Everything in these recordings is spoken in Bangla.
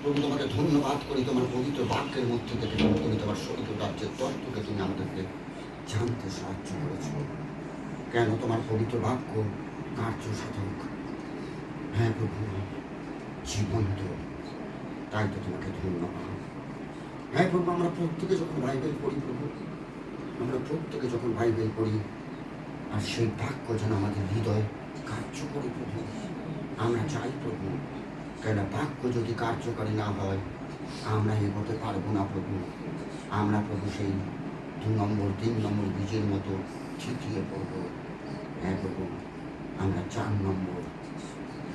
প্রভু তোমাকে ধন্যবাদ করি তোমার পবিত্র বাক্যের মধ্যে থেকে তুমি তোমার স্বর্গীয় রাজ্যের তত্ত্বকে তুমি আমাদেরকে জানতে সাহায্য করেছো। কেন তোমার পবিত্র বাক্য কার্য সাধক, হ্যাঁ প্রভু, জীবন্ত। তাই তো তোমাকে ধন্যবাদ। হ্যাঁ প্রভু, আমরা প্রত্যেকে যখন বাইবেল পড়ি প্রভু, আমরা প্রত্যেকে যখন বাইবেল পড়ি, আর সেই বাক্য যেন আমাদের হৃদয়ে কার্য করে প্রভু। আমরা চাই প্রভু, কেন বাক্য যদি কার্যকারী না হয় আমরা এগোতে পারবো না প্রভু। আমরা প্রভু সেই 2 নম্বর 3 নম্বর বীজের মতো ছিটিয়ে পড়বো। হ্যাঁ প্রভু, আমরা 4 নম্বর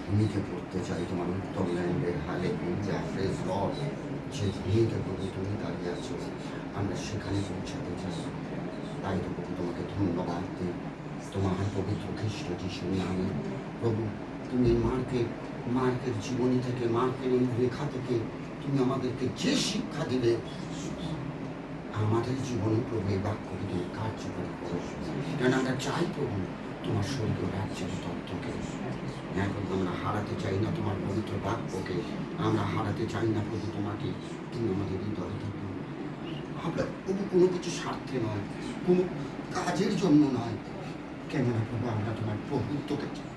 ভূমিকে পড়তে চাই তোমার উত্তর ল্যান্ডে। Hallelujah, praise God. যে ভূমিকে প্রভু তুমি দাঁড়িয়ে আছো, আমরা সেখানে পৌঁছাতে চাই। তাই তো প্রভু তোমাকে ধন্যবাদ দিই তোমার পবিত্র খ্রিস্ট যিশুর নামে। প্রভু, তুমি মার্কের জীবনী থেকে, মার্কের এই লেখা থেকে তুমি আমাদেরকে যে শিক্ষা দিলে, আমাদের জীবনে প্রভু এই বাক্যকে তুমি কার্যকরী করো। কেন আমরা চাই প্রভু তোমার স্বর্গীয় রাজ্যের তত্ত্বকে। এখন আমরা হারাতে চাই না তোমার পবিত্র বাক্যকে, আমরা হারাতে চাই না প্রভু তোমাকে। তুমি আমাদের হৃদয়ে থাকো। আমরা প্রভু কোনো কিছু স্বার্থে নয়, কোনো কাজের জন্য নয়, কেননা প্রভু আমরা তোমার প্রভুত্বকে চাই,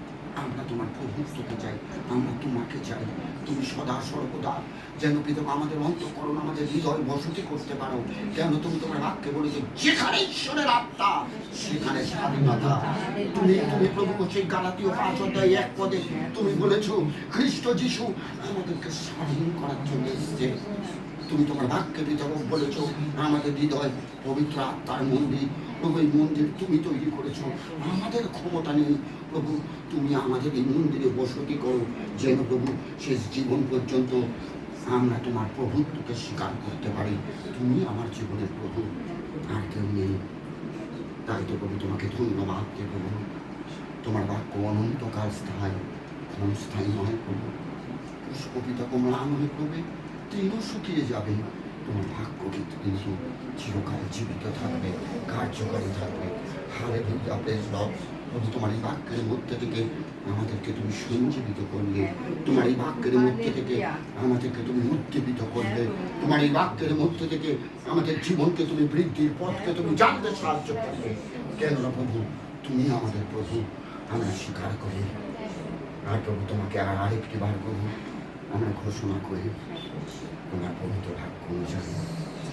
আমরা তোমার প্রভুত্বকে চাই, আমরা তোমাকে চাই। তুমি সদা সর্বদা যেন পিতামা আমাদের অন্তঃকরণ, আমাদের হৃদয় বসতি করতে পারো। কেন তুমি তোমার বাক্যে বলেছো, যেখানে ঈশ্বরের আত্মা সেখানে স্বাধীনতা। তুমি প্রভু সেই গালাতীয় 5:1 তুমি বলেছো খ্রিস্ট যিশু আমাদেরকে স্বাধীন করার জন্য এসেছে। তুমি তোমার বাক্যে পিতামা বলেছো আমাদের হৃদয় পবিত্র আত্মার মন্দির। প্রভু, এই মন্দির তুমি তৈরি করেছো, আমাদের ক্ষমতা নেই প্রভু। তুমি আমাদের এই মন্দিরে বসতি করো, যেন প্রভু শেষ জীবন পর্যন্ত আমরা তোমার প্রভুত্বকে স্বীকার করতে পারি। তুমি আমার জীবনের প্রভু, আর কেউ নেই। তাই তো প্রভু তোমাকে ধন্যবাদ দেব প্রভু। তোমার বাক্য অনন্তকাল স্থায়ী, ক্ষণস্থায়ী নয় প্রভু। পুষ্পপিতা কমলা নয় প্রভু, তৃণও শুকিয়ে যাবে, তোমার বাক্য কিন্তু চিরকাল জীবিত থাকবে, কার্যকারী থাকবে। Hallelujah, praise God. প্রভু, তোমার এই বাক্যের মধ্যে থেকে আমাদেরকে তুমি সঞ্জীবিত করলে, তোমার এই বাক্যের মধ্যে থেকে আমাদেরকে তুমি উদ্দীপিত করলে, তোমার এই বাক্যের মধ্যে থেকে আমাদের জীবনকে তুমি বৃদ্ধির পথকে তুমি জানতে সাহায্য করবে। কেননা প্রভু তুমি আমাদের প্রভু, আমরা স্বীকার করি। আর প্রভু তোমাকে আরেকটি বার প্রভু আমরা ঘোষণা করি, তোমার পবিত্র বাক্য অনুযায়ী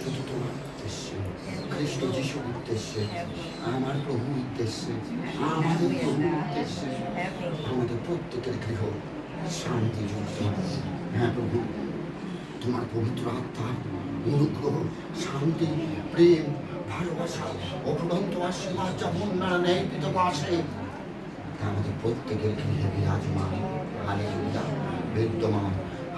শুধু তোমার উদ্দেশ্যে, খ্রিস্ট যিশুর উদ্দেশ্যে, আমার প্রভুর উদ্দেশ্যে, আমাদের প্রভুর উদ্দেশ্যে আমাদের প্রত্যেকের গৃহ শান্তি যুক্ত। হ্যাঁ প্রভু, তোমার পবিত্র আত্মার অনুগ্রহ, শান্তি, প্রেম, ভালোবাসা, অফুরন্ত আশীর্বাদ যা বন্যার ন্যায় পিতামা আসে, তা আমাদের প্রত্যেকের গৃহে বিরাজমান। হালেলুয়া, বিদ্যমান।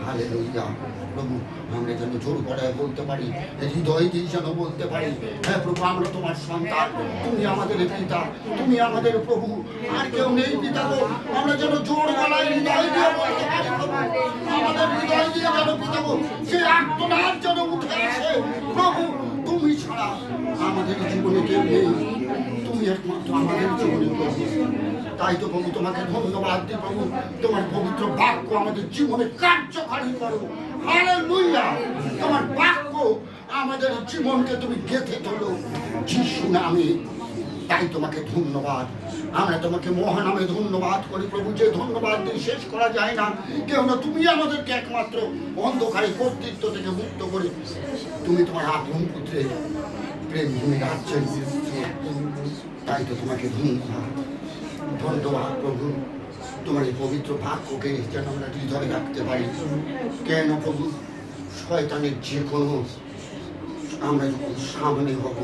হালেলুয়া প্রভু, আমরা যেন জোর গলায় বলতে পারি, হৃদয় দিয়ে যেন বলতে পারি, হ্যাঁ প্রভু আমরা তোমার সন্তান, তুমি আমাদের পিতা, তুমি আমাদের প্রভু, আর কেউ নেই পিতা গো। আমরা যেন জোর গলায় হৃদয় দিয়ে বলতে পারি প্রভু, আমাদের হৃদয় দিয়ে যেন পিতা গো সে আত্মনাদ যেন উঠে আসে, প্রভু তুমি ছাড়া আমাদের জীবনে কেউ নেই, তুমি একমাত্র আমাদের জীবনে প্রভু। তাই তো প্রভু তোমাকে ধন্যবাদ দিই প্রভু, তোমার পবিত্র বাক্য আমাদের জীবনে কার্যকারী করো। হালেলুয়া, তোমার বাক্য আমাদের জীবনকে তুমি গেঁথে তোলো যিশু নামে। তাই তোমাকে ধন্যবাদ, আমরা তোমাকে মহানামে ধন্যবাদ করি প্রভু। যে ধন্যবাদ দিয়ে শেষ করা যায় না, কেননা তুমি আমাদেরকে একমাত্র অন্ধকারে কর্তৃত্ব থেকে মুক্ত করে তুমি তোমার আপন পুত্রের প্রেম ভূমি রাজ্যের। তাই তো তোমাকে ধন্যবাদ প্রভু। তোমার এই পবিত্র বাক্যকে যেন আমরা হৃদয়ে রাখতে পারি। কেন প্রভু, শয়তানের যে কোনো আমরা যখন সামনে হব,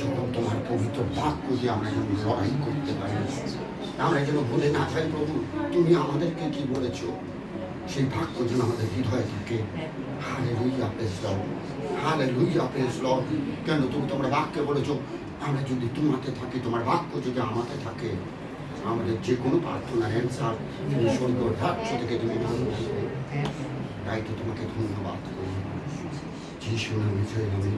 যখন তোমার পবিত্র বাক্য দিয়ে আমরা যেন লড়াই করতে পারি, আমরা যেন ভুলে না যাই প্রভু তুমি আমাদেরকে কি বলেছ, সেই বাক্য যেন আমাদের হৃদয়ে থাকে। Hallelujah, praise Lord, hallelujah, praise Lord. কেন তুমি তোমার বাক্যে বলেছ, আমরা যদি তোমাতে থাকি, তোমার বাক্য যদি আমাতে থাকে, আমাদের যে কোনো প্রার্থনার অ্যান্সার তুমি স্বর্গীয় রাজ্য থেকে তুমি জানবে। তাই তো তোমাকে ধন্যবাদ করি যিশু নামে, জয় নামে।